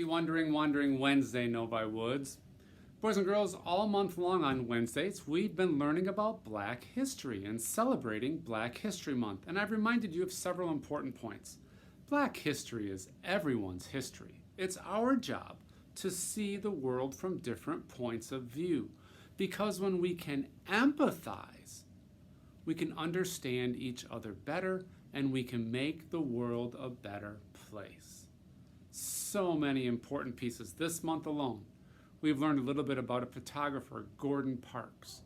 Wandering Wednesday, Novi Woods. Boys and girls, all month long on Wednesdays, we've been learning about Black history and celebrating Black History Month. And I've reminded you of several important points. Black history is everyone's history. It's our job to see the world from different points of view. Because when we can empathize, we can understand each other better and we can make the world a better place. So many important pieces. This month alone, we've learned a little bit about a photographer, Gordon Parks.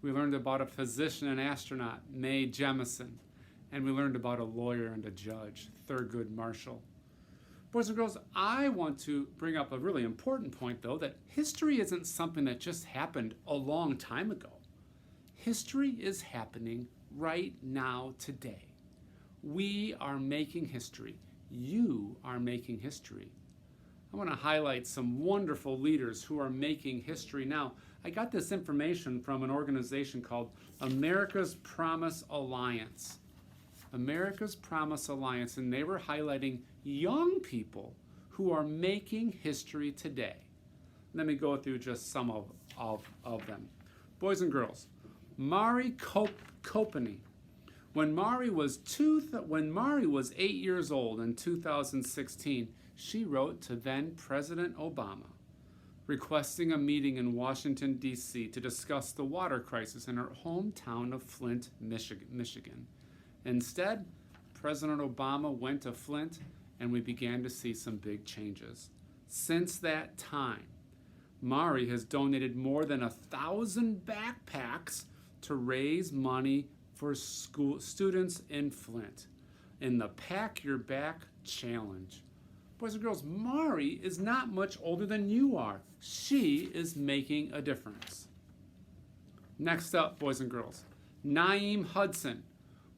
We learned about a physician and astronaut, Mae Jemison. And we learned about a lawyer and a judge, Thurgood Marshall. Boys and girls, I want to bring up a really important point, though, that history isn't something that just happened a long time ago. History is happening right now, today. We are making history. You are making history. I want to highlight some wonderful leaders who are making history now. I got this information from an organization called America's Promise Alliance. America's Promise Alliance, and they were highlighting young people who are making history today. Let me go through just some of them. Boys and girls, Mari Copeny. When Mari was 8 years old in 2016, she wrote to then President Obama, requesting a meeting in Washington, D.C. to discuss the water crisis in her hometown of Flint, Michigan. Instead, President Obama went to Flint and we began to see some big changes. Since that time, Mari has donated more than 1,000 backpacks to raise money for school students in Flint in the Pack Your Back Challenge. Boys and girls, Mari is not much older than you are. She is making a difference. Next up, boys and girls, Naeem Hudson.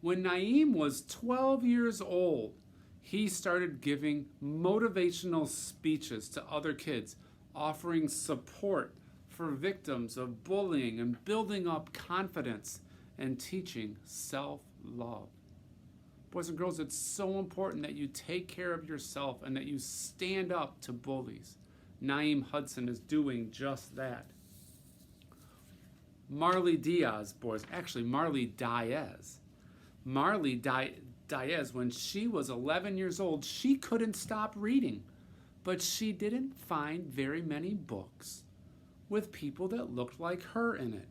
When Naeem was 12 years old, he started giving motivational speeches to other kids, offering support for victims of bullying and building up confidence and teaching self-love. Boys and girls, it's so important that you take care of yourself and that you stand up to bullies. Naeem Hudson is doing just that. Marley Diaz, boys, actually Marley Diaz. Marley Diaz, when she was 11 years old, she couldn't stop reading, but she didn't find very many books with people that looked like her in it.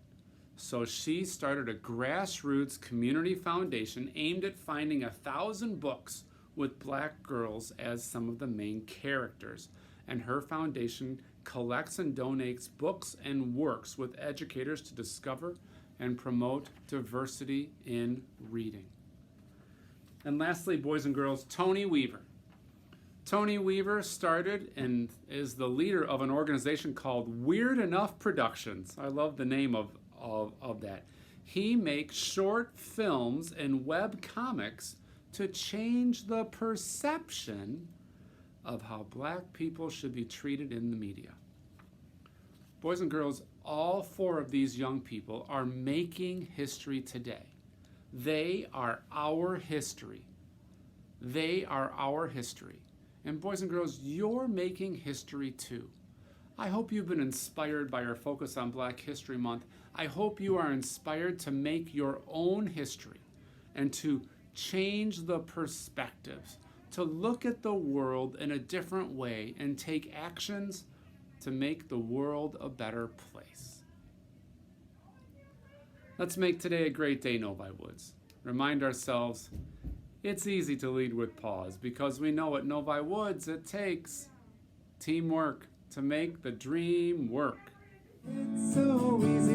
So she started a grassroots community foundation aimed at finding 1,000 books with Black girls as some of the main characters. And her foundation collects and donates books and works with educators to discover and promote diversity in reading. And lastly, boys and girls, Tony Weaver. Tony Weaver started and is the leader of an organization called Weird Enough Productions. I love the name of that. He makes short films and web comics to change the perception of how Black people should be treated in the media. Boys and girls, all four of these young people are making history today. They are our history. They are our history. And boys and girls, you're making history too. I hope you've been inspired by our focus on Black History Month. I hope you are inspired to make your own history and to change the perspectives, to look at the world in a different way and take actions to make the world a better place. Let's make today a great day, Novi Woods. Remind ourselves, it's easy to lead with pause because we know at Novi Woods it takes teamwork to make the dream work. It's so easy.